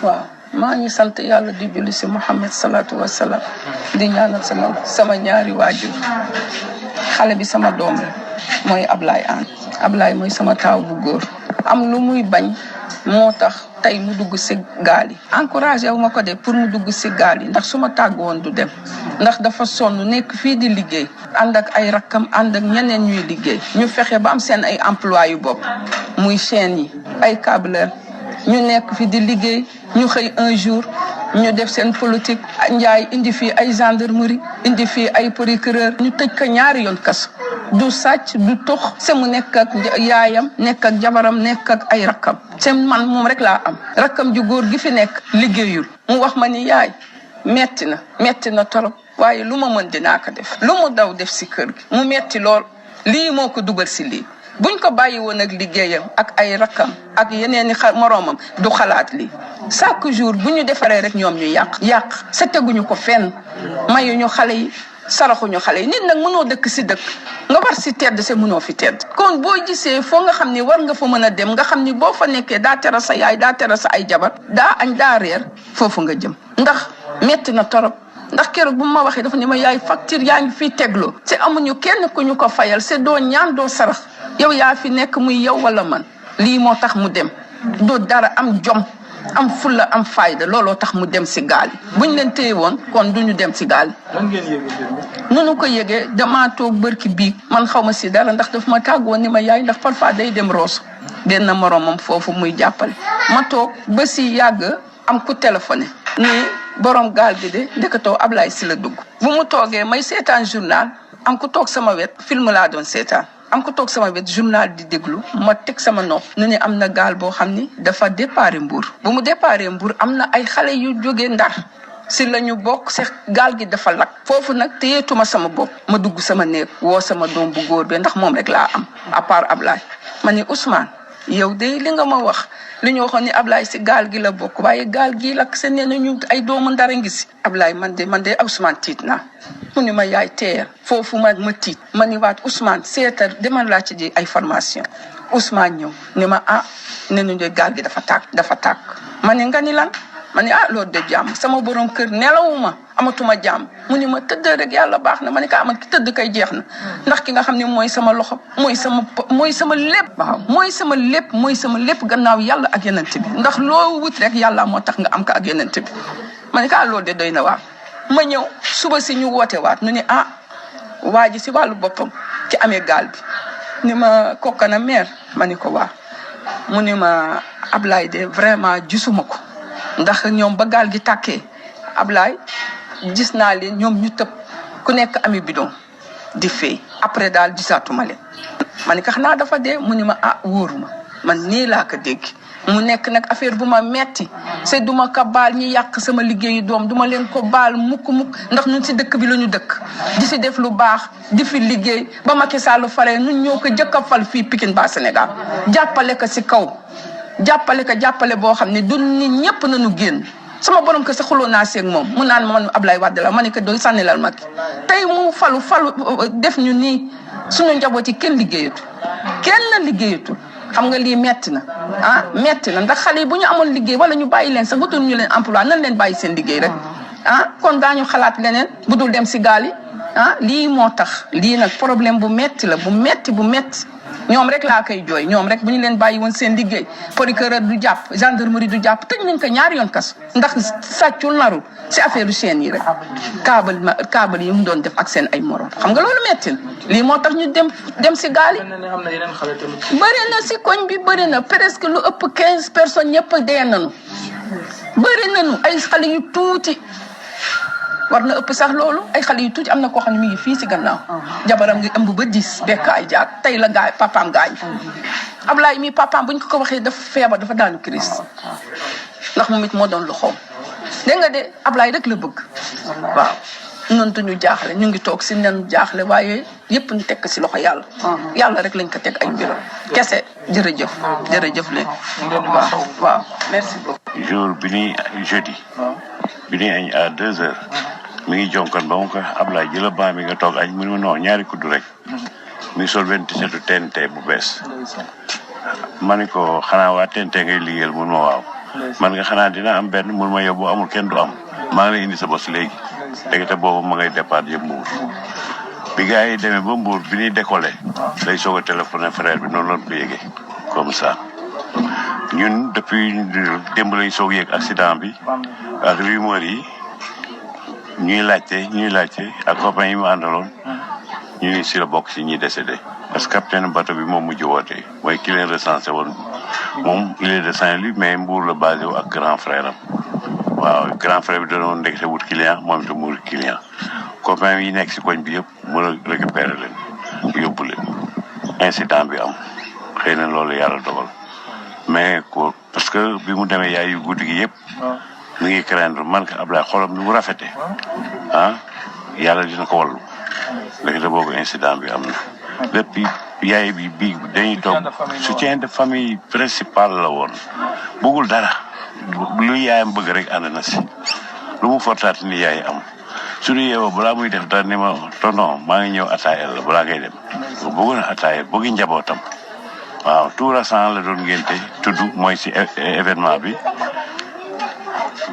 waaw maa ngi sant yàlla di julli si Muhammad salaatu wasalaam di ñaanal sama ñaari waajur xale bi sama doom la mooy Ablaye Anne Ablaye mooy sama taaw bu góor am lu muy bañ moo tax tey mu dugg si gaal yi encouragé wu ma ko de pour mu dugg si gaal yi ndax su ma tàgg woon du dem ndax dafa sonn nekk fii di liggéey ànd ak ay rakkam ànd ak ñeneen ñuy liggéey ñu fexe ba am seen ay emploi yu bopp muy chaîne yi ay câbleur ñu nekk fi di liggéey ñu xëy un jour ñu def seen politique njaay indi fii ay gendarmerie indi fii ay procureur ñu tëj ko ñaari yoon kaso du sàcc du tux se mu nekk ak yaayam nekk ak jabaram nekk ak ay rakkam seen man moom rek laa am rakkam ju góor gi fi nekk liggéeyul mu wax ma ni yaay metti na torop waaye lu ma mën dinaa ko def lu mu daw def si kër gi mu metti lool lii moo ko dugal si lii buñ ko bàyyi woon ak liggéeyam ak ay rakkam ak yeneeni moroomam du xalaat lii chaque jour bu ñu defaree rek ñoom ñu yàq sa teguñu ko fenn mayuñu xale yi saraxuñu xale yi nit nag mënoo dëkk si dëkk nga war si tedd se mënoo fi tedd kon boo gisee foo nga xam ni war nga fa mën a dem nga xam ni boo fa nekkee daa tera sa yaay daa tera sa ay jabar daa añ daa reer foofu nga jëm ndax metti na torop ndax keroog bu ma waxee dafa ne ma yaay facture yaa ngi fii tegloo te amuñu kenn ku ñu ko fayal se doo ñaan doo sarax yow yaa fi nekk muy yow wala man lii moo tax mu dem doo dara am jom am fulla am fayda looloo tax mu dem si gaal yi buñ leen téye woon kon duñu dem si gaal yi. lan ngeen yëgee nunu ko yëgee damaa toog bërki biig man xaw ma si dara ndax daf ma tàggoon ni ma yaay ndax parfois day dem Rosso benn moromam foofu muy jàppale ma toog ba si yàgg am ku téléphoné nii borom gaal gi de ndeketoo Ablaye si la dugg bu mu toogee may seetaan journal am ku toog sama wet film laa doon seetaan am ko toog sama wet journal di déglu ma teg sama nopp nu ne am na gaal boo xam ni dafa déparé Mbour bu mu déparé Mbour am na ay xale yu jógee Ndar si la ñu bokk se gaal gi dafa lakk foofu nag téyeetuma sama bopp ma dugg sama néeg woo sama doom bu góor bi ndax moom rek laa am à part Ablaye ma ne Ousmane yow de li nga ma wax li ñu waxoon ni Ablaye si gaal gi la bokk waaye gaal gi lakk se nee nañu ay doomu Ndar a ngi si Ablaye man de Ousmane tiit naa mu ni ma yaay teer foofu ma tiit ma ni waat Ousmane seetal demal laa ci ji ay formation Ousmane ñëw ni ma ne ñu de gaal gi dafa tàkk ma ni nga ni lan ma ni loolu de jàmm sama borom kër nelawuma amatuma jàmm mu ni ma tëdd rek yàlla baax na ma ni ko amat ki tëdd kay jeex na ndax ki nga xam ne mooy sama loxo mooy sama lépp waaw mooy sama lépp gannaaw yàlla ak yenente bi ndax loo wut rek yàlla moo tax nga am ko ak yenente bi ma ni ko loolu de doy na waaw ma ñëw suba si ñu woote waat nu ni waa ji si wàllu boppam ki amee gaal bi ni ma kokkana meer ma ni ko waa mu ni ma Ablaye de vraiment gisuma ko ndax ñoom ba gaal gi tàkkee Ablaye gis naa leen ñoom ñu tëb ku nekk ami bidon di fay après daal gisaatuma leen ma ni ko xanaa dafa dee mu ni ma wóoruma man nii laa ko dégg mu nekk nag affaire bu ma metti c'est duma ko baal ñi yàq sama liggéeyu doom duma leen ko baal mukk ndax ñun si dëkk bi la ñu dëkk di si def lu baax di fi liggéey ba Macky Sall faree ñun ñoo ko jëkk a fal fii Pikine ba Sénégal jàppale ko si kaw jàppale boo xam ne du nit ñëpp nañu génn sama borom ko sa xuloo naa seeg moom mu naan man Ablaye Wade la ma ne ko doy sànnilal Macky tey mu falu def ñu nii suñu njaboot yi kenn liggéeyatu xam nga lii metti na metti na ndax xale yi bu ñu amoon liggéey wala ñu bàyyi leen sax wutul ñu leen emploi nan leen bàyyi seen liggéey rek kon daañu xalaat leneen bu dul dem si gaal yi lii moo tax lii nag problème bu metti la bu metti ñoom rek laa koy jooy ñoom rek bu ñu leen bàyyi woon seen liggéey procureur du jàpp gendarmerie du jàpp tëj nañ ko ñaari yoon kaso ndax sàccul narul si affaire chaîne yi rek câble yi mu doon def ak seen ay morom xam nga loolu metti na lii moo tax ñu dem si gaal yi bëri na si koñ bi bëri na presque lu ëpp 15 personnes ñëpp dee nañu bëri nañu ay xale yu tuuti war na ëpp sax loolu ay xale yu tuuti am na koo xam ne mi ngi fii si gannaaw jabaram ngi ëmb ba 10 bekkaay jaag tey la papaam gaañ Ablaye mi papaam buñ ko waxee dafa feebar dafa daanu crise ndax moom it moo doon lu xaw dégg nga de Ablaye rek la bëgg waaw noonu duñu jaaxle ñu ngi toog si nen jaaxle waaye yëpp ñu tekk si loxo yàlla rek lañ ko teg ay mbiram kese jërëjëf leen waaw merci beaucoup jour bi ni jeudi bi ni añ à 2 heures mi ngi jonkoon ba mu ko Ablaye jëla baa mi nga toog añ mu ne ma non ñaari kuddu rek mi ngi sol 27 TNT bu bees ma ne ko xanaa waa TNT ngay liggéeyal mun ma waaw man nga xanaa dina am benn mun ma yóbbu amul kenn du am maa ngi lay indi sa bos léegi léegi te boobu ma ngay départ yëpp Mbour bi gars yi demee ba Mbour bi ñuy décollé day soog a téléphoné frère bi noonu lañ ko yëgee comme ça ñun depuis démb lañ soog yëg accident bi ak rumeur yi ñuy laajte ak copain yi mu àndaloon ñu ni si la bokk si ñuy décédé parce que capitaine bateau bi moom mujj woote mooy ki leen recensé woon moom il est de Saint-Louis mais Mbour la basé wu ak grand frère am waaw grand frère bi doon ndekete wut client moom itam mu wut client copain yi nekk si koñ bi yëpp mën a récupérer leen yóbbu leen incident bi am xëy na loolu yàlla dogal mais ko parce que bi mu demee yaay yu guddi gi yëpp mi ngi craindre man ka Ablaye xolam ni mu rafete yàlla dina ko wallu ndekete boobu incident bi am na lépp yaay bi dañuy toog soutien de famille principal la woon bëggul dara lu yaayam bëgg rek ànd na si lu mu fortaati ni yaay am suñu yeewoo balaa muy def dara ni ma tonton maa ngi ñëw ataayal la balaa ngay dem bëgg na ataayal bëgg njabootam waaw tout récent la doon ngénte tudd mooy si événement bi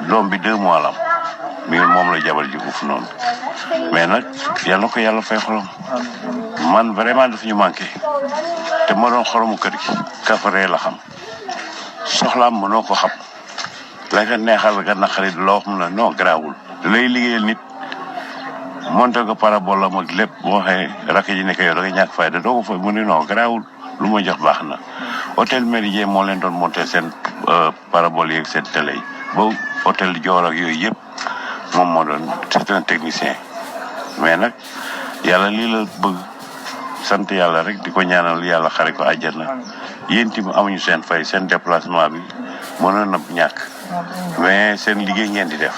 doom bi 2 mois la am mi moom la jabar ji uuf noonu mais nag yal na ko yàlla fay xolam man vraiment daf ñu manqué te moo doon xoromu kër gi kafaree la xam soxlaam mënoo ko xam la nga neexal nga naqari du la wax mu ne non garaawul da lay liggéeyal nit monté ko parabole am ak lépp boo waxee rakk ji nekk yow da nga ñàkk fayda doo ko fay mu ne non garaawul lu ma jox baax na hôtel Méridien moo leen doon monté seen parabole yeeg seen télé yi ba hôtel Dior ak yooyu yëpp moom moo doon c'est un technicien mais nag yàlla lii la bëgg sant yàlla rek di ko ñaanal yàlla xare ko àjjana yéen tamit amuñu seen fay seen déplacement bi mënoon na ñàkk mais seen liggéey ngeen di def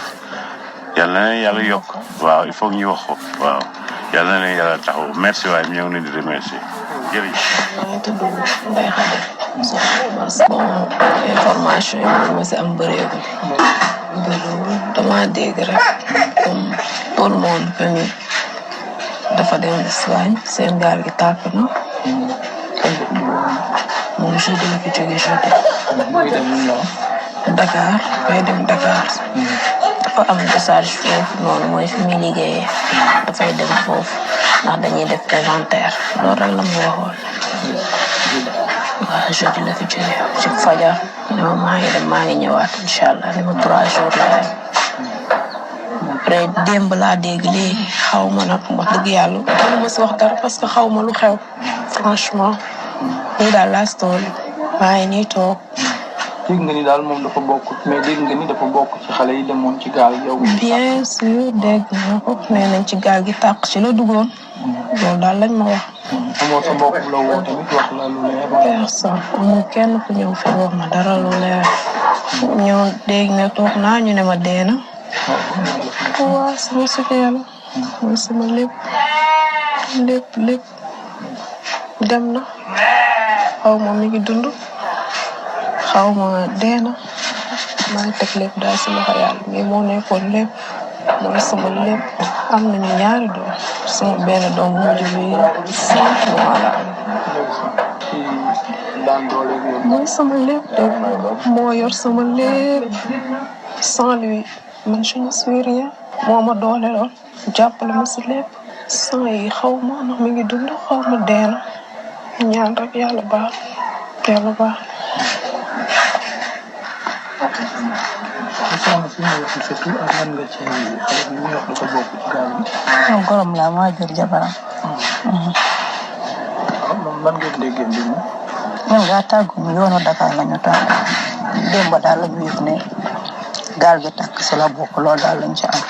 yàlla na leen yàlla yokk waaw il faut ñu wax ko waaw yàlla na leen yàlla taxaw merci waaye ñëw na di remercier jërëjëf. maa ngi tudd Ndeye Khady bon information yi ma si am bëreegul dama dégg rek comme tout le monde que ni dafa dem Espagne seen gaal gi tàkk na moom jeudi la fi jógee jeudi Dakar bay dem Dakar dafa am décharge foofu noonu mooy fi muy liggéeyee dafay dem foofu ndax dañuy def inventaire loolu rek la mu waxoon waaw jeudi la fi jógee ci fajar ne ma maa ngi ñëwaat incha allah ne ma 3 jours la rek après démb laa dégg léegi xaw ma nag wax dëgg yàlla mënu ma si wax dara parce que xaw ma lu xew franchement nii daal laa story maa ngi nii toog. dégg nga ni daal moom dafa bokk mais dégg nga ni dafa bokk ci xale yi demoon ci gaal yow. bien sûr dégg naa ko nee nañ ci gaal gi tàq ci la duggoon loolu daal lañ ma wax. amoo sa mbokk bu la woo tamit wax la lu leer. personne amul kenn ku ñëw fi wax ma dara lu leer ñëw dégg ne toog naa ñu ne ma dee na. waaw sama sukkandiku la mooy sama lépp dem na xaw ma mi ngi dund xaw ma dee na maa ngi teg lépp daal si loxo yàlla mais moo nekkoon lépp mooy sama lépp am nañu ñaari doom sama benn doom bu mujj bi 5 mois la am. mooy sama lépp moo yor sama lépp sans lui man je ne suis rien moo ma doole lool jàppale ma si lépp sans yi xaw ma ndax mi ngi dund xaw ma dee na ñaan rek yàlla baax. soxna si ñu wax surtout ak lan nga ci xale bi ñu wax dafa bokk ci gaal bi. non gorom laa maa jur jabaram. moom lan ngeen déggee mbir mi. ñun gaa tàggu mu yoonu Dakar la ñu tàggu démb daal la ñu yëg ne gaal gi tàkk si la bokk loolu daal lañ ci am